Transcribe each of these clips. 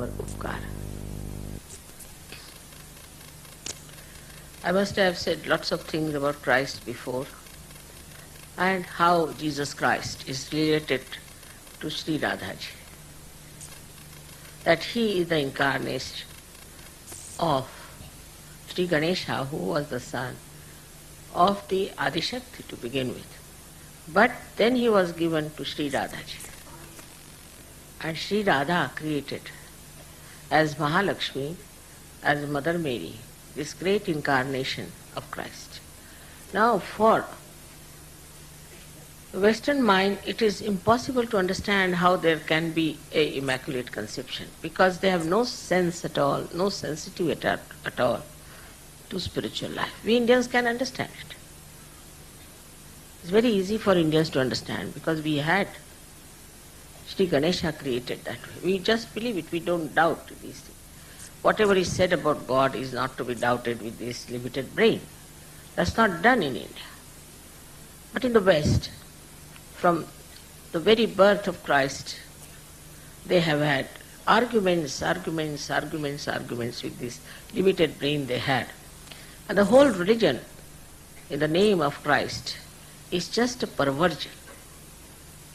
for Omkara. I must have said lots of things about Christ before, and how Jesus Christ is related to Sri Radhaji. That he is the incarnation of Shree Ganesha, who was the son of the Adishakti to begin with. But then he was given to Sri Radhaji. And Sri Radha created as Mahalakshmi, as Mother Mary, this great incarnation of Christ. Now for the Western mind, it is impossible to understand how there can be an immaculate conception, because they have no sense at all, no sensitivity at all to spiritual life. We Indians can understand it. It's very easy for Indians to understand, because we had Shree Ganesha created that way. We just believe it, we don't doubt these things. Whatever is said about God is not to be doubted with this limited brain. That's not done in India. But in the West, from the very birth of Christ, they have had arguments with this limited brain they had. And the whole religion, in the name of Christ, is just a perversion.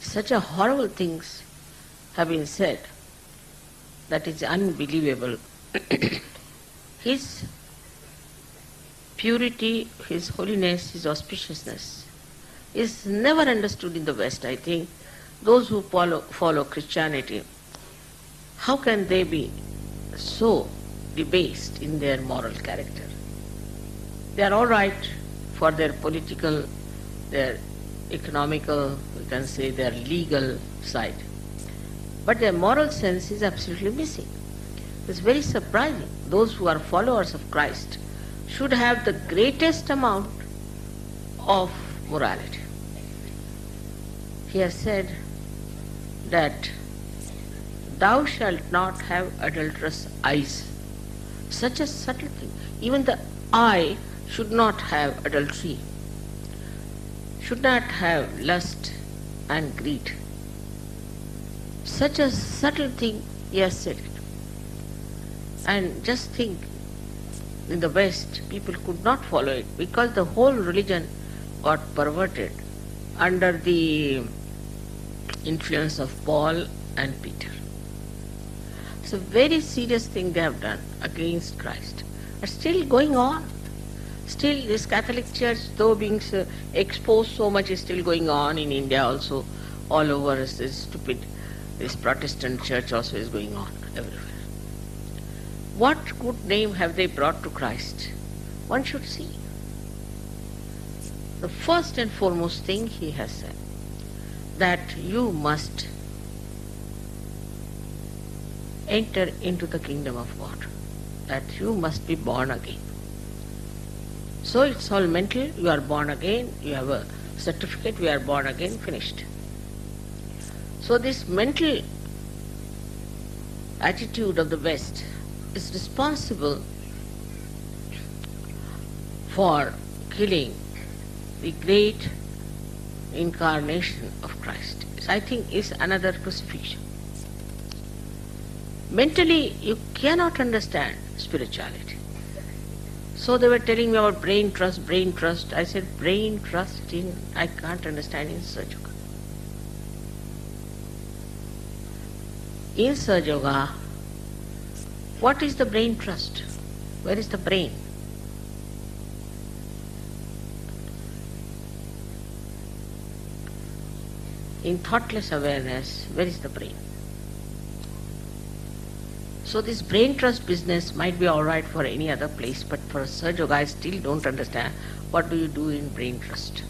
Such a horrible things have been said that is unbelievable. His purity, his holiness, his auspiciousness is never understood in the West. I think those who follow Christianity, how can they be so debased in their moral character? They are all right for their political, their economical, we can say their legal side. But their moral sense is absolutely missing. It's very surprising. Those who are followers of Christ should have the greatest amount of morality. He has said that thou shalt not have adulterous eyes. Such a subtle thing. Even the eye should not have adultery, should not have lust and greed. Such a subtle thing he has said it. And just think, in the West, people could not follow it because the whole religion got perverted under the influence of Paul and Peter. It's a very serious thing they have done against Christ. It's still going on. Still this Catholic Church, though being exposed so much, is still going on in India also. All over this stupid, this Protestant church also is going on everywhere. What good name have they brought to Christ? One should see. The first and foremost thing he has said, that you must enter into the kingdom of God, that you must be born again. So it's all mental, you are born again, you have a certificate, we are born again, finished. So this mental attitude of the West is responsible for killing the great incarnation of Christ. I think is another crucifixion. Mentally you cannot understand spirituality. So they were telling me about brain trust. I said, brain trust I can't understand in sahajayoga. In sahajayoga, what is the brain trust? Where is the brain? In thoughtless awareness, where is the brain? So this brain trust business might be all right for any other place, but for sahajayoga I still don't understand what do you do in brain trust.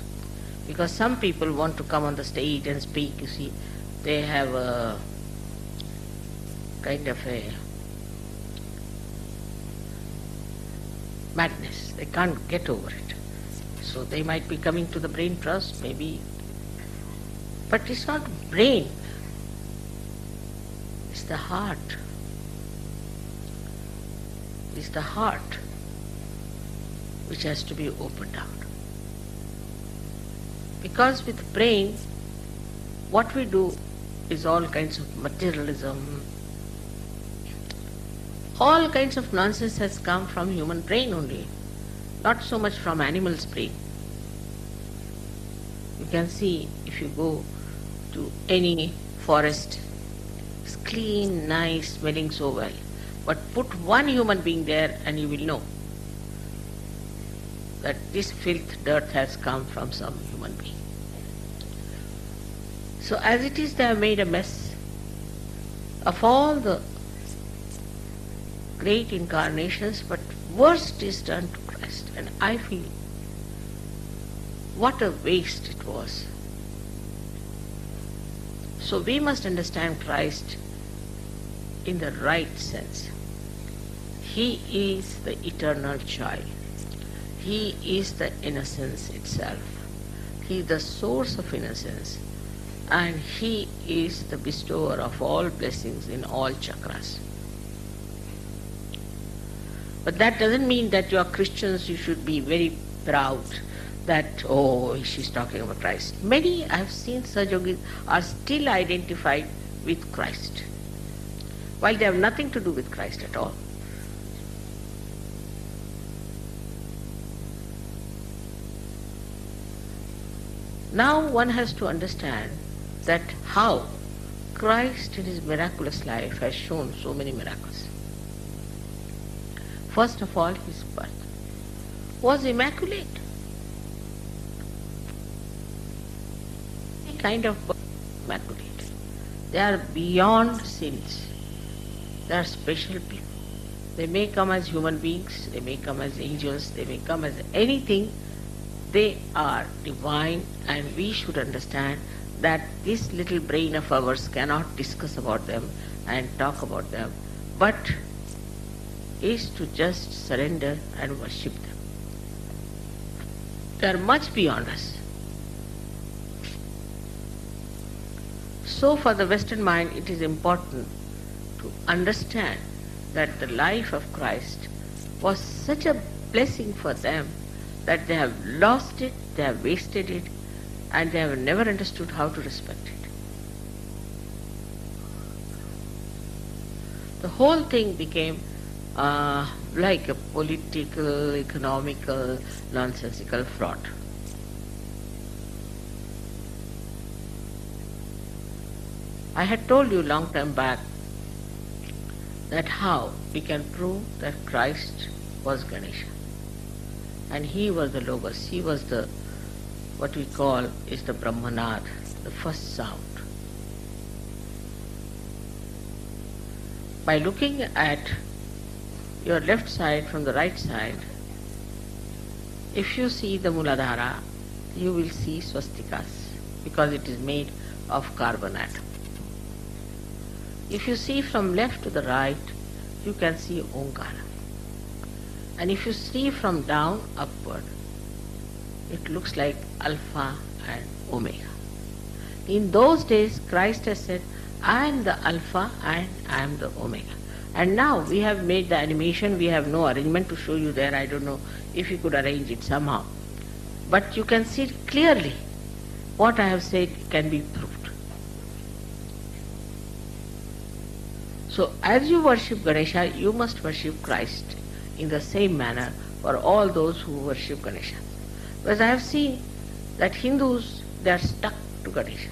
Because some people want to come on the stage and speak, you see, they have a kind of a madness. They can't get over it. So they might be coming to the brain trust, maybe. But it's not brain. It's the heart. It's the heart which has to be opened out. Because with brain, what we do is all kinds of materialism, All kinds of nonsense has come from human brain only, not so much from animal's brain. You can see if you go to any forest, it's clean, nice, smelling so well. But put one human being there and you will know that this filth, dirt has come from some human being. So as it is, they have made a mess of all the great incarnations, but worst is done to Christ. And I feel what a waste it was. So we must understand Christ in the right sense. He is the eternal child. He is the innocence itself. He is the source of innocence. And He is the bestower of all blessings in all chakras. But that doesn't mean that you are Christians, you should be very proud that, oh, she's talking about Christ. Many I have seen sahajayogis are still identified with Christ, while they have nothing to do with Christ at all. Now one has to understand that how Christ in His miraculous life has shown so many miracles. First of all, His birth was immaculate. Any kind of birth is immaculate. They are beyond sins. They are special people. They may come as human beings, they may come as angels, they may come as anything. They are divine, and we should understand that this little brain of ours cannot discuss about them and talk about them, but is to just surrender and worship them. They are much beyond us. So for the Western mind, it is important to understand that the life of Christ was such a blessing for them that they have lost it, they have wasted it, and they have never understood how to respect it. The whole thing became like a political, economical, nonsensical fraud. I had told you long time back that how we can prove that Christ was Ganesha. And He was the Logos, He was the, what we call is the Brahmanad, the first sound. By looking at your left side from the right side, if you see the Mooladhara, you will see Swastikas, because it is made of carbonite. If you see from left to the right, you can see Omkara. And if you see from down upward, it looks like Alpha and Omega. In those days, Christ has said, I am the Alpha and I am the Omega. And now we have made the animation, we have no arrangement to show you there. I don't know if you could arrange it somehow. But you can see clearly what I have said can be proved. So as you worship Ganesha, you must worship Christ in the same manner for all those who worship Ganesha. Because I have seen that Hindus, they are stuck to Ganesha.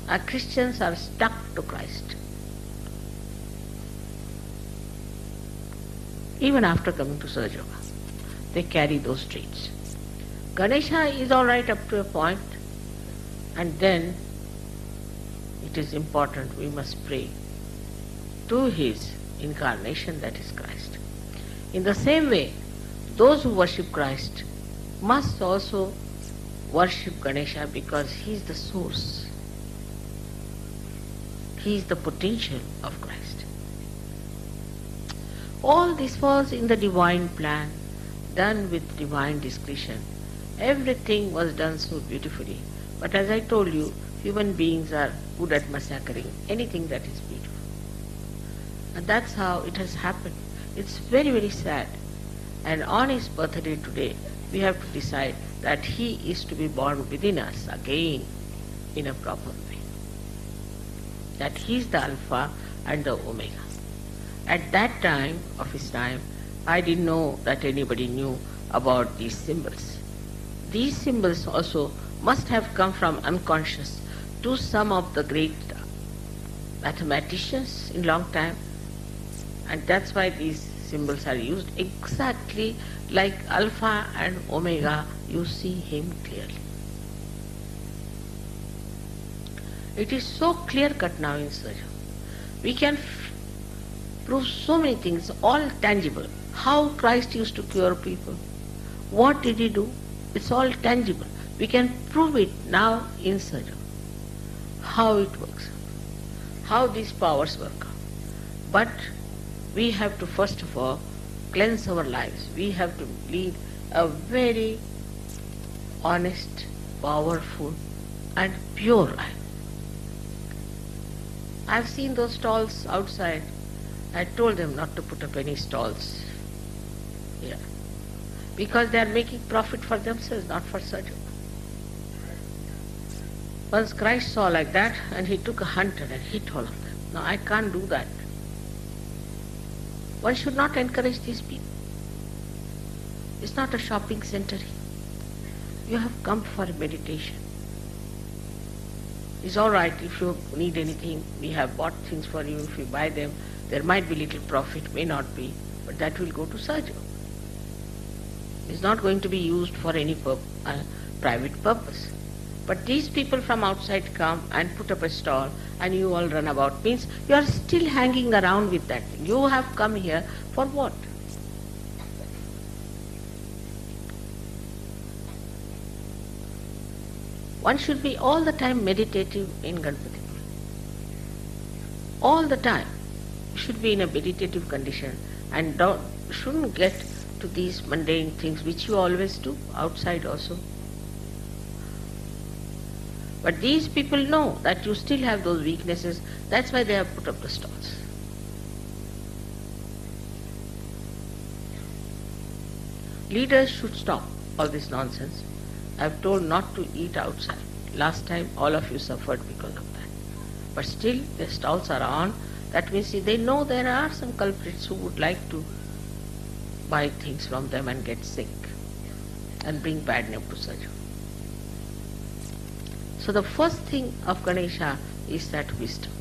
Our Christians are stuck to Christ. Even after coming to sahajayoga, they carry those traits. Ganesha is all right up to a point, and then it is important we must pray to His incarnation, that is Christ. In the same way, those who worship Christ must also worship Ganesha, because he is the source. He is the potential of Christ. All this was in the divine plan, done with divine discretion. Everything was done so beautifully. But as I told you, human beings are good at massacring anything that is beautiful. And that's how it has happened. It's very, very sad. And on his birthday today, we have to decide that he is to be born within us again in a proper way. That he is the Alpha and the Omega. At that time of his time, I didn't know that anybody knew about these symbols. These symbols also must have come from unconscious to some of the great mathematicians in long time, and that's why these symbols are used exactly like alpha and omega. You see him clearly. It is so clear cut now in surgery. We can prove so many things, all tangible. How Christ used to cure people. What did he do? It's all tangible. We can prove it now in surgery. How it works, how these powers work. But we have to first of all cleanse our lives. We have to lead a very honest, powerful and pure life. I've seen those stalls outside. I told them not to put up any stalls here, because they are making profit for themselves, not for surgery. Once Christ saw like that, and he took a hunter and hit all of them. No, I can't do that. One should not encourage these people. It's not a shopping center. You have come for meditation. It's all right if you need anything. We have bought things for you. If you buy them, there might be little profit, may not be, but that will go to surgery. It's not going to be used for any private purpose. But these people from outside come and put up a stall and you all run about. Means you are still hanging around with that thing. You have come here for what? One should be all the time meditative in Ganpati. All the time. You should be in a meditative condition and shouldn't get to these mundane things which you always do outside also. But these people know that you still have those weaknesses. That's why they have put up the stalls. Leaders should stop all this nonsense. I've told not to eat outside. Last time all of you suffered because of that. But still the stalls are on. That means they know there are some culprits who would like to buy things from them and get sick and bring bad name to surgery. So the first thing of Ganesha is that wisdom.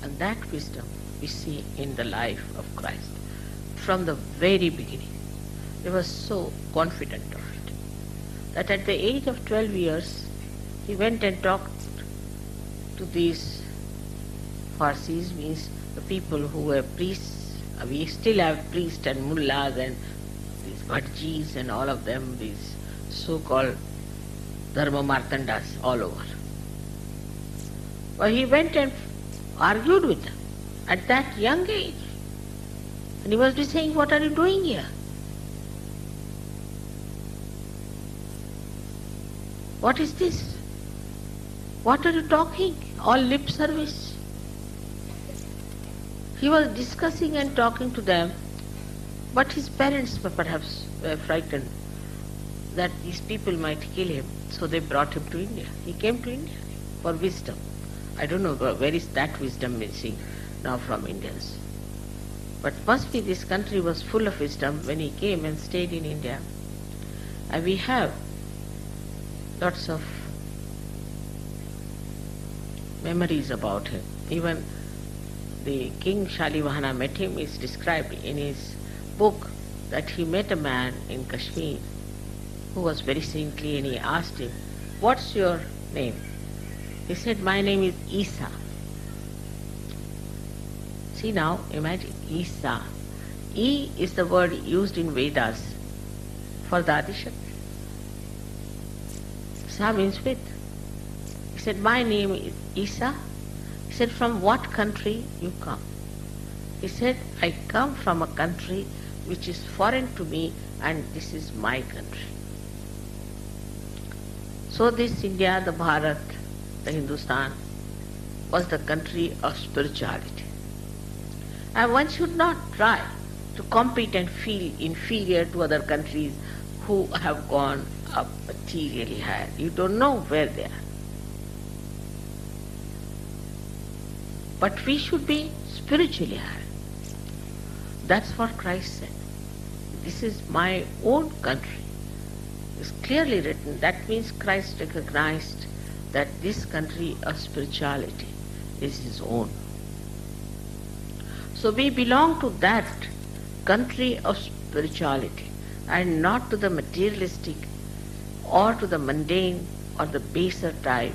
And that wisdom we see in the life of Christ. From the very beginning, he was so confident of it, that at the age of 12 years, he went and talked to these Parsis, means the people who were priests. We still have priests and mullahs and these bhajis and all of them, these so-called dharma martandas all over. Well, he went and argued with them at that young age. And he must be saying, what are you doing here? What is this? What are you talking? All lip service. He was discussing and talking to them, but his parents were perhaps frightened that these people might kill him, so they brought him to India. He came to India for wisdom. I don't know where is that wisdom missing now from Indians. But must be this country was full of wisdom when he came and stayed in India. And we have lots of memories about him. Even the King Shalivahana met him. Is described in his book that he met a man in Kashmir who was very saintly, and he asked him, "What's your name?" He said, "My name is Isa." See now, imagine, Isa. E is the word used in Vedas for the Adishakti. Sa means with. He said, "My name is Isa." He said, "From what country you come?" He said, "I come from a country which is foreign to me, and this is my country." So this India, the Bharat, the Hindustan, was the country of spirituality. And one should not try to compete and feel inferior to other countries who have gone up materially higher. You don't know where they are. But we should be spiritually high. That's what Christ said. This is my own country. It's clearly written. That means Christ recognized that this country of spirituality is his own. So we belong to that country of spirituality and not to the materialistic or to the mundane or the baser type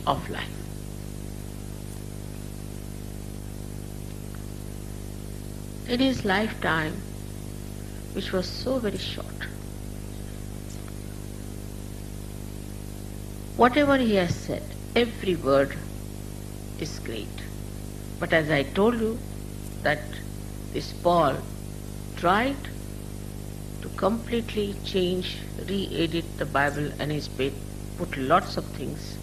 of life. In his lifetime, which was so very short, whatever he has said, every word is great. But as I told you, that this Paul tried to completely change, re-edit the Bible, and he's put lots of things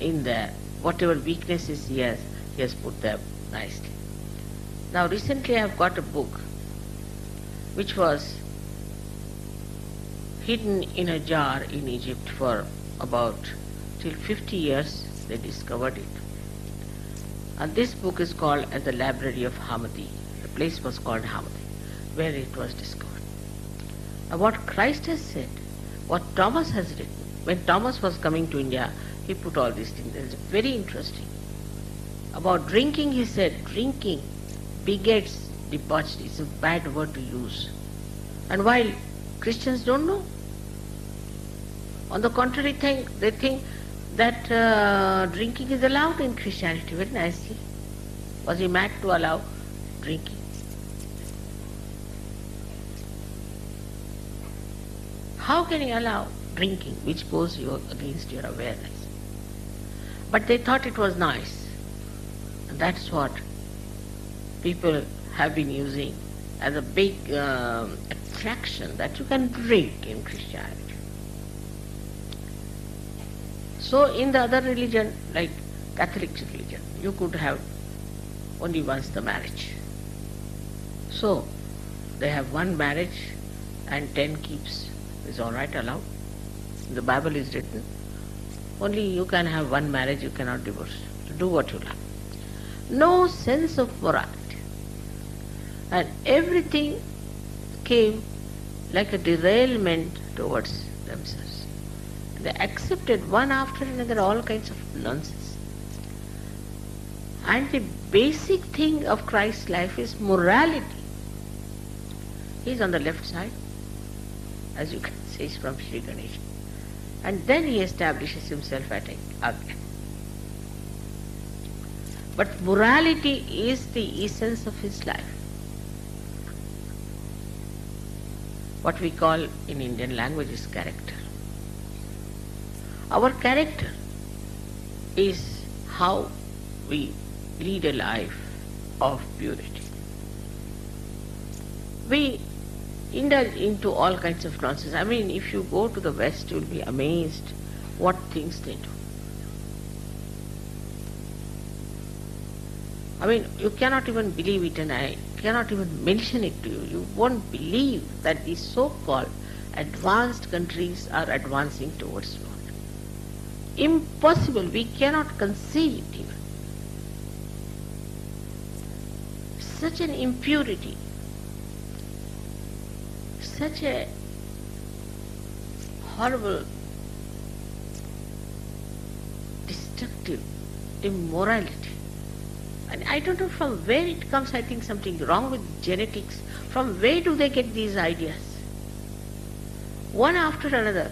in there. Whatever weaknesses he has put there nicely. Now recently I have got a book which was hidden in a jar in Egypt for about till 50 years. They discovered it. And this book is called as the Library of Hamadi. The place was called Hamadi, where it was discovered. Now what Christ has said, what Thomas has written, when Thomas was coming to India, he put all these things. It's very interesting. About drinking, he said, drinking begets debauchery. It's a bad word to use. And while Christians don't know, on the contrary, they think that drinking is allowed in Christianity very nicely. Was he mad to allow drinking? How can he allow drinking, which goes against your awareness? But they thought it was nice. And that's what people have been using as a big attraction, that you can drink in Christianity. So in the other religion, like Catholic religion, you could have only once the marriage. So they have one marriage and 10 keeps. Is all right, allowed. The Bible is written. Only you can have one marriage, you cannot divorce. Do what you like. No sense of morality. And everything came like a derailment towards themselves. They accepted one after another all kinds of nonsense. And the basic thing of Christ's life is morality. He is on the left side, as you can see, from Shree Ganesha. And then he establishes himself at Agya. But morality is the essence of his life. What we call in Indian language is character. Our character is how we lead a life of purity. We indulge into all kinds of nonsense. I mean, if you go to the West, you will be amazed what things they do. I mean, you cannot even believe it, and I cannot even mention it to you. You won't believe that these so-called advanced countries are advancing towards God. Impossible. We cannot conceive it even. Such an impurity, such a horrible, destructive immorality. And I don't know from where it comes. I think something wrong with genetics. From where do they get these ideas? One after another.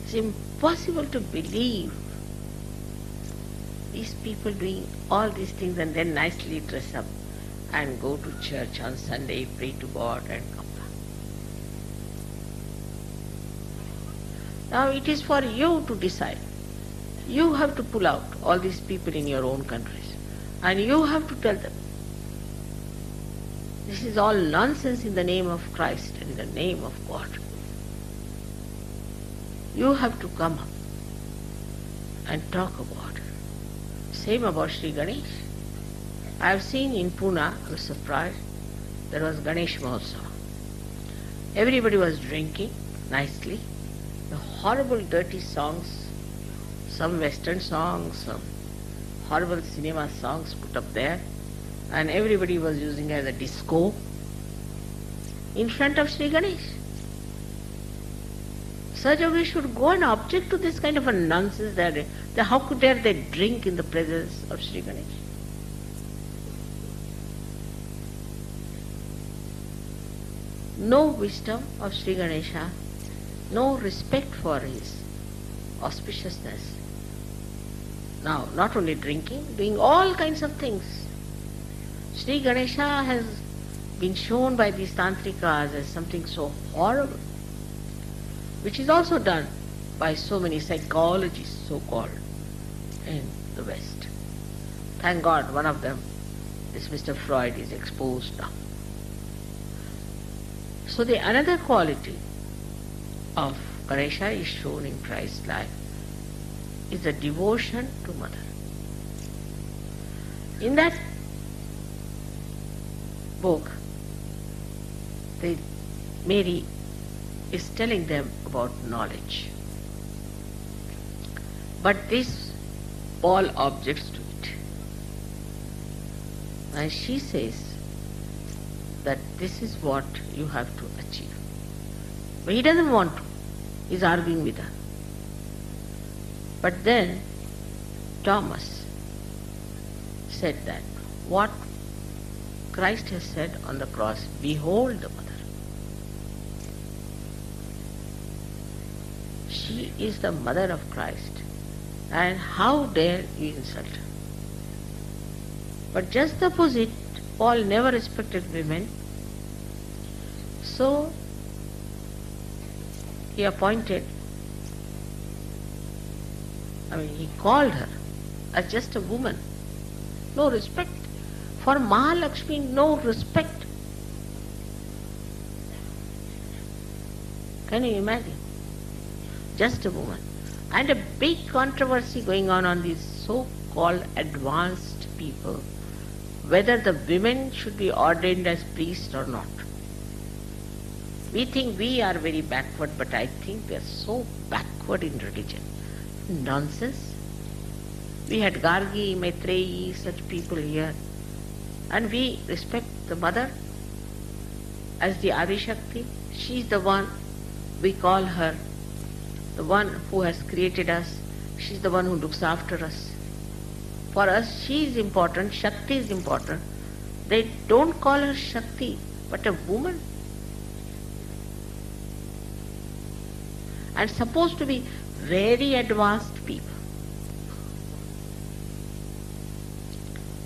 It's impossible to believe these people doing all these things and then nicely dress up and go to church on Sunday, pray to God and come back. Now it is for you to decide. You have to pull out all these people in your own countries. And you have to tell them, this is all nonsense in the name of Christ and in the name of God. You have to come up and talk about it. Same about Shree Ganesha. I have seen in Pune, I was surprised, there was Ganesh Mahotsav. Everybody was drinking nicely. The horrible dirty songs, some western songs, some horrible cinema songs put up there, and everybody was using it as a disco in front of Shree Ganesha. Sahajayogi should go and object to this kind of a nonsense that how could dare they drink in the presence of Shree Ganesha? No wisdom of Shree Ganesha, no respect for his auspiciousness. Now, not only drinking, doing all kinds of things. Shree Ganesha has been shown by these tantrikas as something so horrible, which is also done by so many psychologists, so-called, in the West. Thank God one of them, this Mr. Freud, is exposed now. So the another quality of Ganesha is shown in Christ's life is the devotion to Mother. In that book, Mary is telling them about knowledge. But this Paul objects to it. And she says that this is what you have to achieve. But he doesn't want to. He's arguing with her. But then Thomas said that what Christ has said on the cross, behold the Mother. She is the mother of Christ, and how dare you insult her? But just the opposite, Paul never respected women, so he he called her as just a woman. No respect. For Mahalakshmi, no respect. Can you imagine? Just a woman. And a big controversy going on these so-called advanced people, whether the women should be ordained as priests or not. We think we are very backward, but I think we are so backward in religion. Nonsense. We had Gargi, Maitreyi, such people here, and we respect the Mother as the Adi Shakti. She is the one, we call her the one who has created us. She is the one who looks after us. For us, she is important, Shakti is important. They don't call her Shakti, but a woman. And supposed to be very advanced people.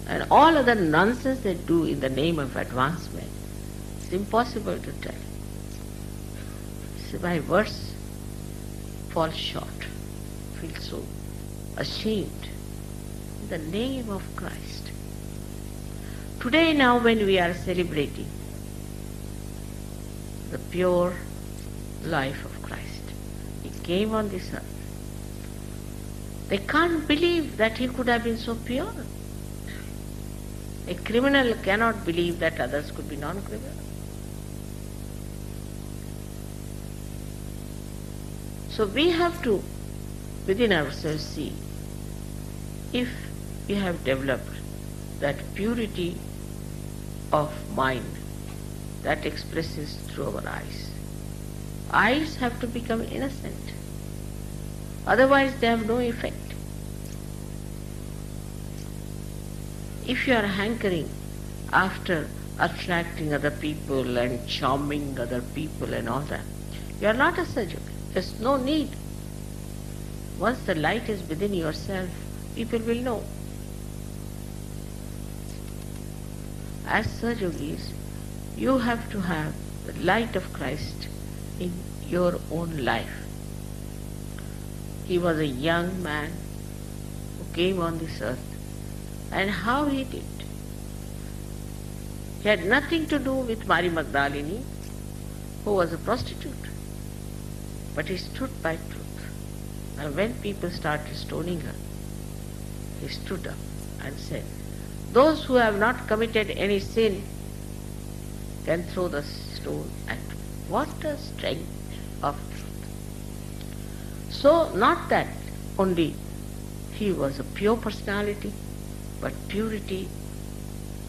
And all other nonsense they do in the name of advancement, it's impossible to tell. So my words fall short, feel so ashamed in the name of Christ. Today now when we are celebrating the pure life of Christ, He came on this earth. They can't believe that He could have been so pure. A criminal cannot believe that others could be non-criminal. So we have to, within ourselves, see if we have developed that purity of mind that expresses through our eyes. Eyes have to become innocent. Otherwise they have no effect. If you are hankering after attracting other people and charming other people and all that, you are not a sahajayogi. There's no need. Once the light is within yourself, people will know. As sahajayogis, you have to have the light of Christ in your own life. He was a young man who came on this earth, and how he did. He had nothing to do with Mary Magdalene, who was a prostitute. But he stood by truth. And when people started stoning her, he stood up and said, those who have not committed any sin can throw the stone at me. What a strength of truth. So not that only he was a pure personality, but purity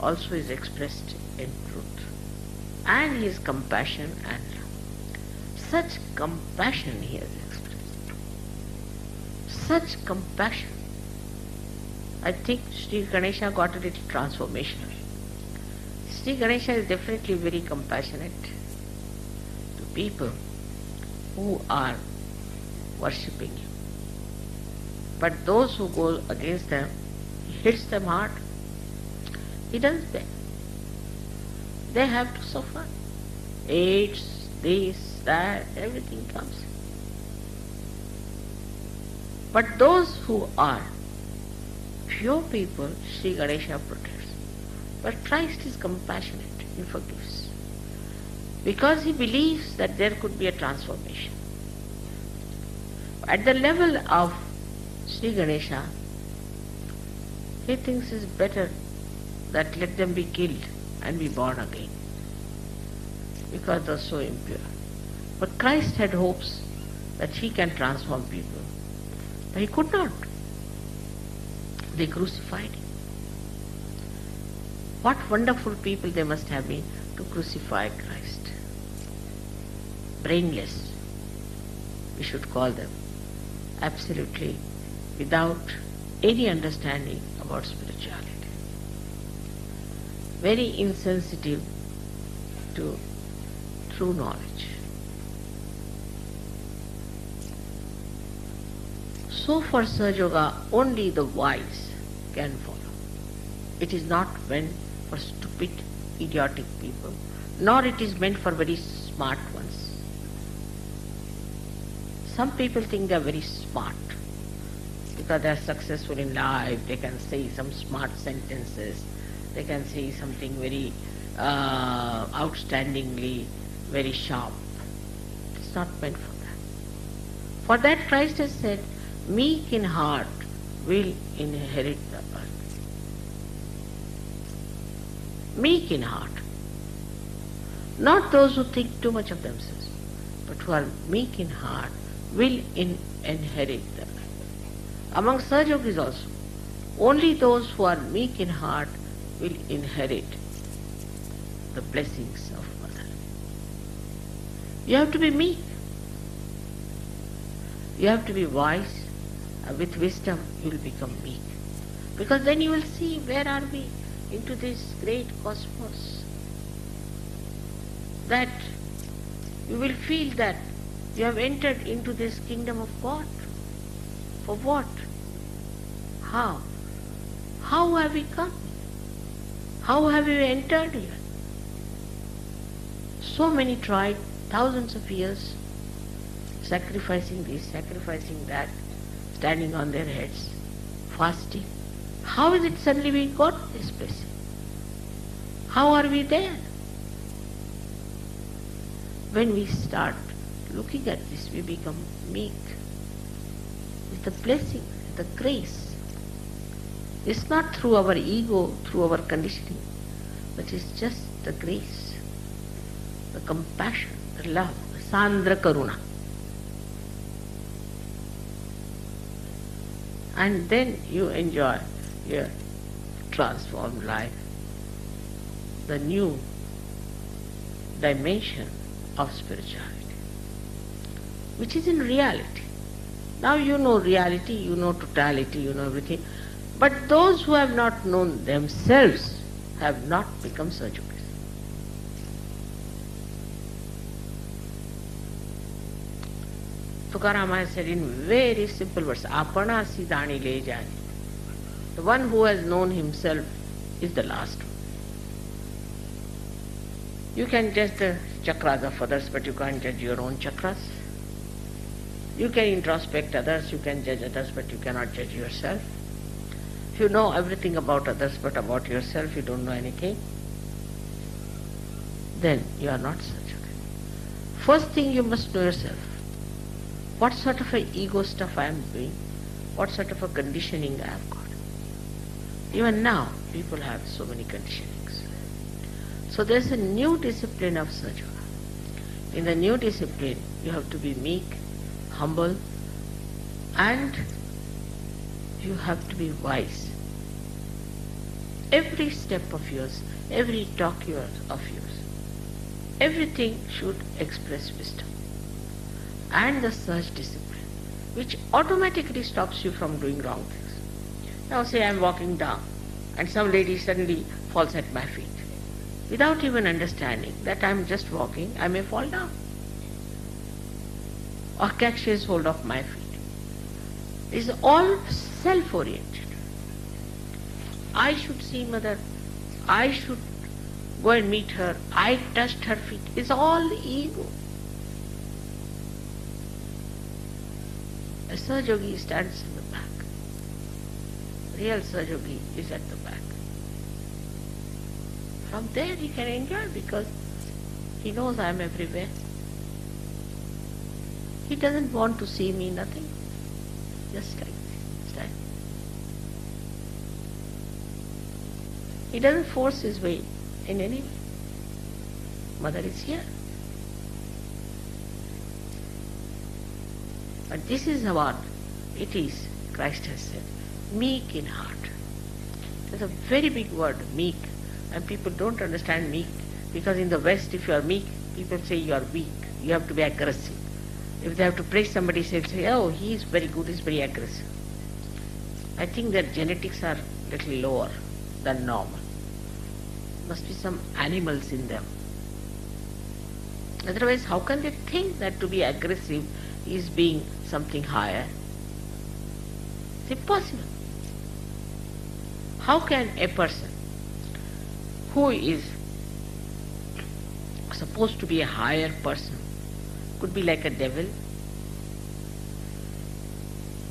also is expressed in truth. And his compassion and love. Such compassion he has expressed. Such compassion. I think Shree Ganesha got a little transformation. Shree Ganesha is definitely very compassionate to people who are worshipping him. But those who go against them, he hits them hard. He doesn't beg. They have to suffer. AIDS, this, that, everything comes. But those who are pure people, Shree Ganesha protects. But Christ is compassionate, he forgives. Because he believes that there could be a transformation. At the level of Shree Ganesha, he thinks it's better that let them be killed and be born again, because they're so impure. But Christ had hopes that he can transform people. But he could not. They crucified him. What wonderful people they must have been to crucify Christ. Brainless, we should call them. Absolutely without any understanding about spirituality. Very insensitive to true knowledge. So for sahajayoga, only the wise can follow. It is not meant for stupid, idiotic people, nor it is meant for very smart ones. Some people think they are very smart because they are successful in life, they can say some smart sentences, they can say something very outstandingly, very sharp. It's not meant for that. For that Christ has said, meek in heart will inherit the earth. Meek in heart. Not those who think too much of themselves, but who are meek in heart will inherit the earth. Among sahajogis also, only those who are meek in heart will inherit the blessings of Mother. You have to be meek. You have to be wise. With wisdom you will become meek. Because then you will see where are we into this great cosmos. That you will feel that you have entered into this kingdom of God. For what? How? How have we come? How have we entered here? So many tried, thousands of years, sacrificing this, sacrificing that, standing on their heads, fasting. How is it suddenly we got this blessing? How are we there? When we start looking at this, we become meek. It's the blessing, the grace. It's not through our ego, through our conditioning, but it's just the grace, the compassion, the love, the sandra karuna. And then you enjoy your transformed life, the new dimension of spirituality, which is in reality. Now you know reality, you know totality, you know everything. But those who have not known themselves have not become sahajogis. Tukaram has said in very simple words, apana sidani le jani. The one who has known himself is the last one. You can judge the chakras of others, but you can't judge your own chakras. You can introspect others, you can judge others, but you cannot judge yourself. If you know everything about others, but about yourself you don't know anything, then you are not sahajayoga. First thing you must know yourself. What sort of a ego stuff I am doing? What sort of a conditioning I have got? Even now, people have so many conditionings. So there is a new discipline of sahajayoga. In the new discipline, you have to be meek, humble, and You have to be wise. Every step of yours, every talk of yours, everything should express wisdom. And the search discipline, which automatically stops you from doing wrong things. Now say I am walking down and some lady suddenly falls at my feet. Without even understanding that I am just walking, I may fall down or catches hold of my feet. It is all self-oriented. I should see mother, I should go and meet her, I touched her feet. It's all ego. A sahajayogi stands in the back. Real sahajayogi is at the back. From there he can enjoy because he knows I am everywhere. He doesn't want to see me, nothing. Just like this, stand. He doesn't force his way in any way. Mother is here. But this is what it is, Christ has said, meek in heart. There's a very big word, meek, and people don't understand meek because in the West if you are meek, people say you are weak, you have to be aggressive. If they have to praise somebody, they'll say, oh, he is very good, he is very aggressive. I think their genetics are a little lower than normal. Must be some animals in them. Otherwise, how can they think that to be aggressive is being something higher? It's impossible. How can a person who is supposed to be a higher person could be like a devil?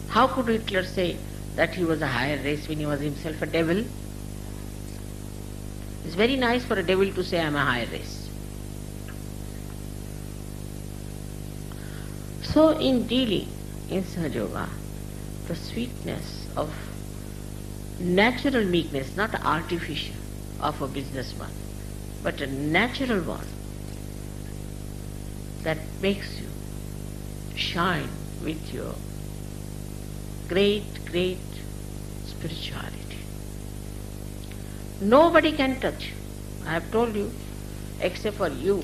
How could Hitler say that he was a higher race when he was himself a devil? It's very nice for a devil to say, I am a higher race. So in dealing in sahajayoga, the sweetness of natural meekness, not artificial, of a businessman, but a natural one that makes you shine with your great, great spirituality. Nobody can touch you. I have told you, except for you.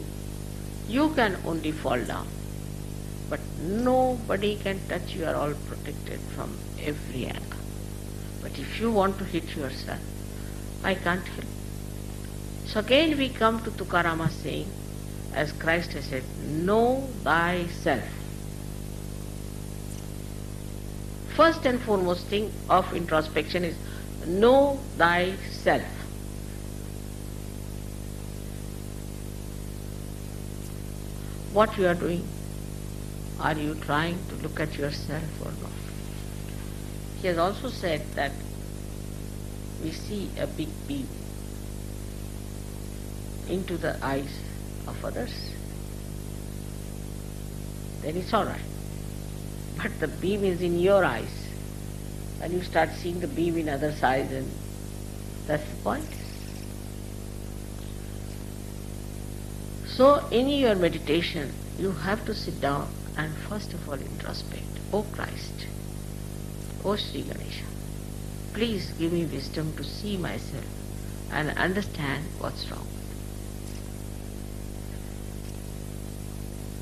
You can only fall down. But nobody can touch you. You are all protected from every angle. But if you want to hit yourself, I can't help. So again we come to Tukarama's saying, as Christ has said, know thyself. First and foremost thing of introspection is know thyself. What you are doing, are you trying to look at yourself or not? He has also said that we see a big beam into the eyes of others, then it's all right. But the beam is in your eyes, and you start seeing the beam in others' eyes, and that's the point. So in your meditation, you have to sit down and first of all introspect. O Christ, O Shree Ganesha, please give me wisdom to see myself and understand what's wrong.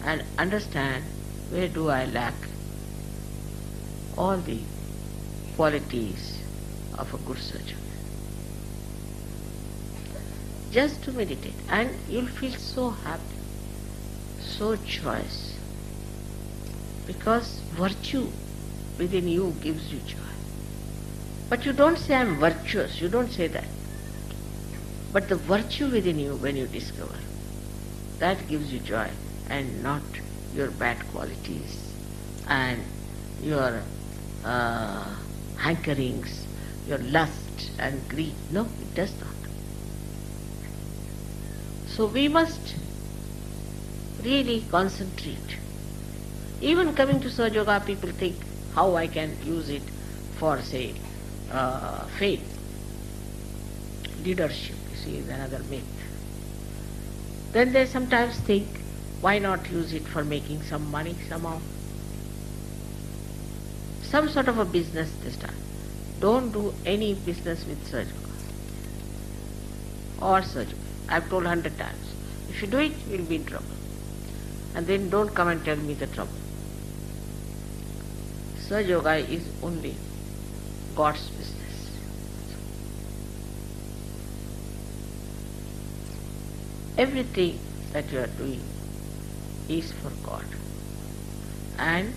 And understand where do I lack all the qualities of a good surgeon. Just to meditate, and you'll feel so happy, so joyous, because virtue within you gives you joy. But you don't say I'm virtuous, you don't say that. But the virtue within you, when you discover, that gives you joy, and not your bad qualities and your hankerings, your lust and greed. No, it does not. So we must really concentrate. Even coming to sahajayoga, people think how I can use it for, say, faith. Leadership, you see, is another myth. Then they sometimes think, why not use it for making some money somehow? Some sort of a business this time. don't do any business with sahajayoga or sahajayoga. I've told 100 times. If you do it, you'll be in trouble. And then don't come and tell me the trouble. Sahajayoga is only God's business. Everything that you are doing is for God. And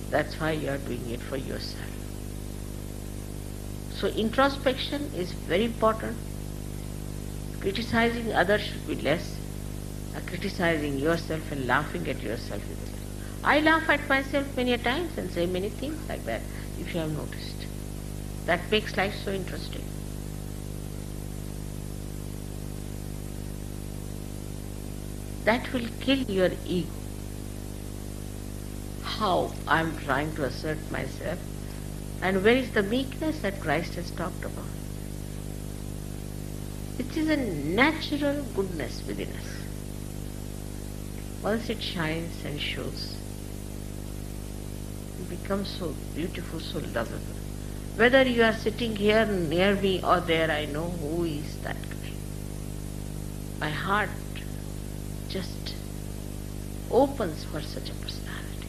that's why you are doing it for yourself. So introspection is very important. Criticizing others should be less. Criticizing yourself and laughing at yourself is less. I laugh at myself many a times and say many things like that, if you have noticed. That makes life so interesting. That will kill your ego. How I am trying to assert myself, and where is the meekness that Christ has talked about? It is a natural goodness within us. Once it shines and shows, it becomes so beautiful, so lovable. Whether you are sitting here near me or there, I know who is that guy. My heart just opens for such a personality.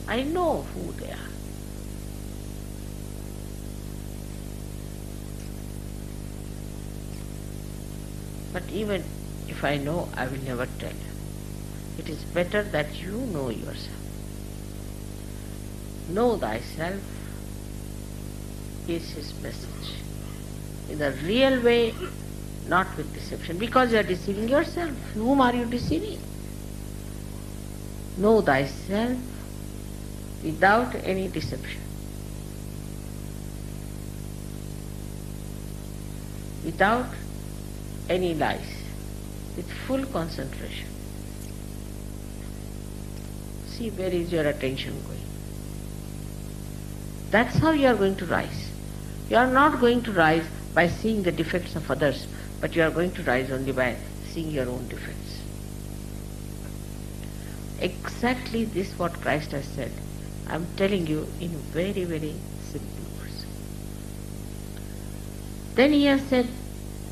I know who they are. But even if I know, I will never tell you. It is better that you know yourself. Know thyself is his message. In the real way, not with deception. Because you are deceiving yourself. Whom are you deceiving? Know thyself without any deception. Without any lies. With full concentration. See where is your attention going. That's how you are going to rise. You are not going to rise by seeing the defects of others, but you are going to rise only by seeing your own defects. Exactly this what Christ has said. I am telling you in very, very simple words. Then he has said,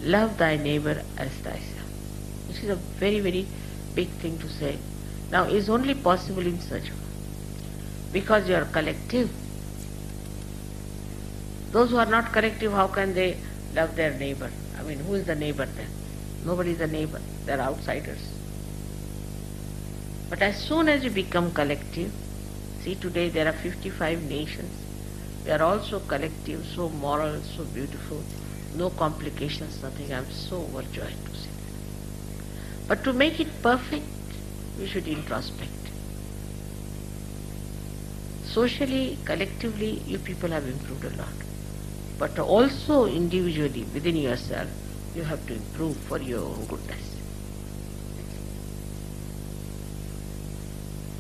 love thy neighbor as thyself. This is a very, very big thing to say. Now it is only possible in such a way. Because you are collective. Those who are not collective, how can they love their neighbor? I mean, who is the neighbor then? Nobody is the neighbor. They are outsiders. But as soon as you become collective, see today there are 55 nations. We are also collective, so moral, so beautiful. No complications, nothing. I am so overjoyed to see that. But to make it perfect, we should introspect. Socially, collectively, you people have improved a lot. But also individually, within yourself, you have to improve for your own goodness.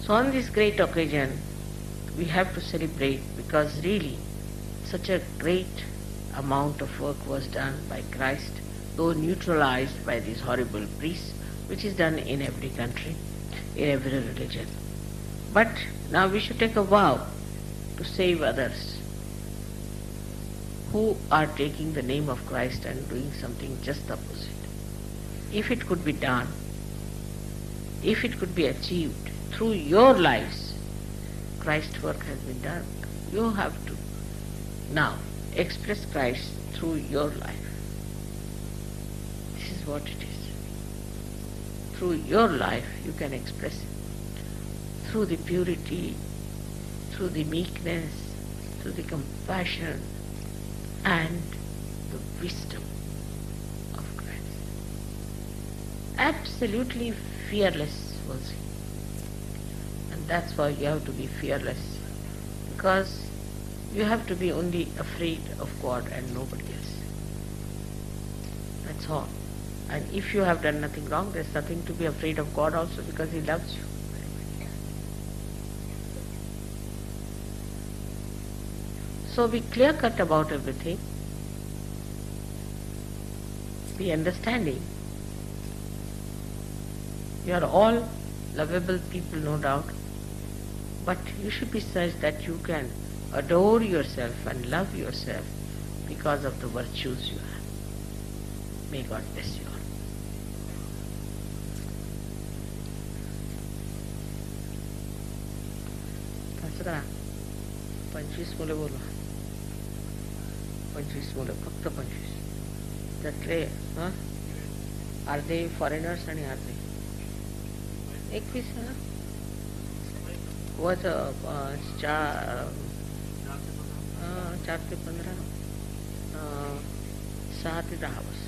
So on this great occasion, we have to celebrate because really such a great amount of work was done by Christ, though neutralized by these horrible priests, which is done in every country, in every religion. But now we should take a vow to save others who are taking the name of Christ and doing something just opposite. If it could be done, if it could be achieved through your lives, Christ's work has been done. You have to now express Christ through your life. This is what it is. Through your life you can express it. Through the purity, through the meekness, through the compassion and the wisdom of Christ. Absolutely fearless was he. And that's why you have to be fearless. Because you have to be only afraid of God and nobody else. That's all. And if you have done nothing wrong, there's nothing to be afraid of God also because he loves you. So be clear-cut about everything. Be understanding. You are all lovable people, no doubt. But you should be such that you can adore yourself and love yourself because of the virtues you have. May God bless you all. करा 25 मुलं बोलवा 25 मुलं फक्त 25 त्यातले अर्धे foreigners आणि अर्धे 21 व 4 ते 15 6 ते 10 वर्ष.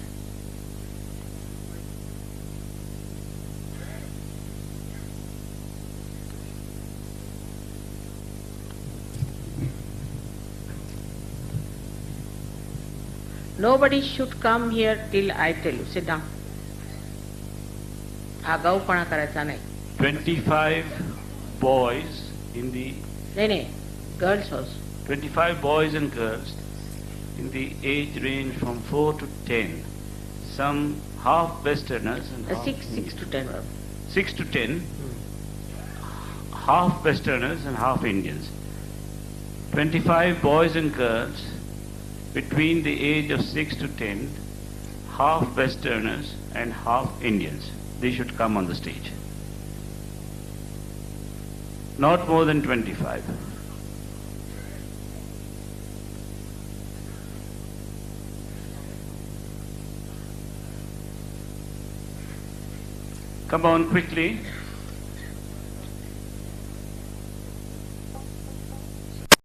Nobody should come here till I tell you. Sit down. आगाऊपणा करायचा नाही. 25 boys in the... नहीं, girls also. 25 boys and girls in the age range from 4 to 10. Some half Westerners and half 6 to 10. 6 to 10. Half Westerners and half Indians. 25 boys and girls between the age of 6 to 10, half Westerners and half Indians. They should come on the stage. Not more than 25. Come on quickly.